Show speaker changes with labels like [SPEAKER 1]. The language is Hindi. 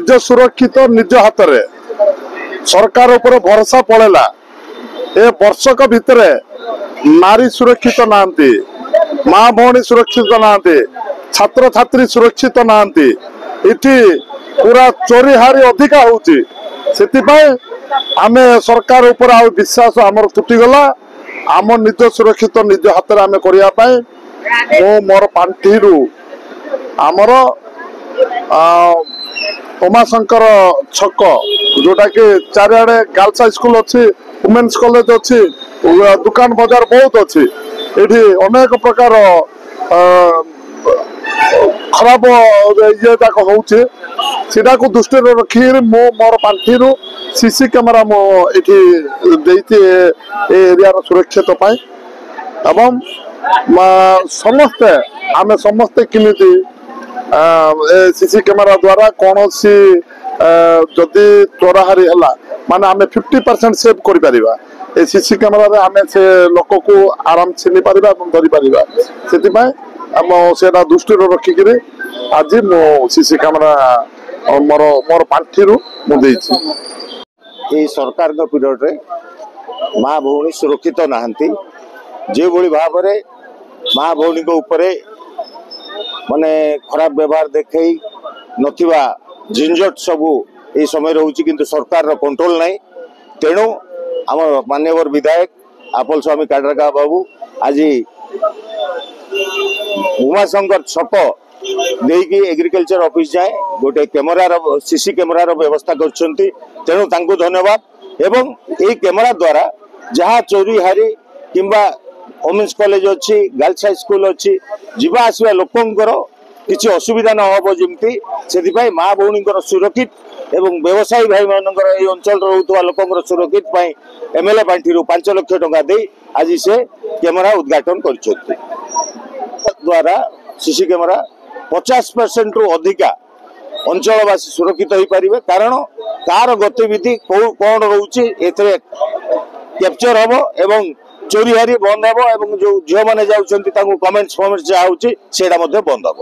[SPEAKER 1] निज सुरक्षित निज हाथ में सरकार ऊपर भरोसा पड़ेला ए वर्षक भितर नारी सुरक्षित नांती माँ भौणी सुरक्षित नांती छात्र छात्री सुरक्षित नांती इठी पूरा चोरी हारी अधिका होची आमे सरकार ऊपर आ विश्वास आमर टूटी गला आम निज सुरक्षित निज हाथ में आमे करिया पाए मो मोर पांठी आमर उमाशंकर छक जोटा कि चारिआडे गर्ल्स हाई स्कूल अच्छी वुमेन्स कॉलेज अच्छी दुकान बाजार बहुत अच्छी ये अनेक प्रकार खराब ये होचे सीटा को दृष्टि रखी मो मोर पांठी सीसी कैमेरा मो एरिया सुरक्षित पाई एवं समस्ते आमे समस्ते किमिति सीसी कैमेरा द्वारा कौन सी जदि चोराहारी है माने आमे 50% सेव कर परिबा ए सीसी कैमेरा रे आमे से लोक को आराम से पारिबा धरी पारिबा सेति पय हम सेटा दृष्टि रखी कि आज मो सीसी कैमेरा मोर मोर पांठी मु देछि
[SPEAKER 2] ए सरकार का पीरियड रे माँ भौणी सुरक्षित नहांती जे भली भाव रे माँ भौणी को ऊपरे माने खराब व्यवहार देखई नथिबा झिंझट सबू ए समय रहउची किंतु सरकार रो कंट्रोल नाही तेणु आम मान्यवर विधायक आपल स्वामी काडरका बाबू आज उमाशंकर छक देकी एग्रीकल्चर ऑफिस जाए गोटे कैमेरा सीसी कैमेरा व्यवस्था करछंती तेणु तांको धन्यवाद एवं ए कैमेरा द्वारा जहाँ चोरी हारी किंबा वुमेन्स कॉलेज अच्छी गर्ल्स हाई स्कूल अच्छी जीवा आसवा लोकंकर किसी असुविधा न हो जमी से माँ भौणी सुरक्षित एवं व्यवसायी भाई मानकर ये अंचल रोकवा लोकंकर सुरक्षित एमएलए पांठी 5 लाख टंका दे आज से कैमेरा उद्घाटन कर द्वारा सीसी कैमेरा 50% रु अधिका अंचलवासी सुरक्षित हो पारे कारण कार गतिविधि कौन रोचे कैप्चर हम एवं चोरी हारी बंद हम जो झील मैंने जाऊँच कमेंट्स फमेंट्स जहाँ होची बंद हम।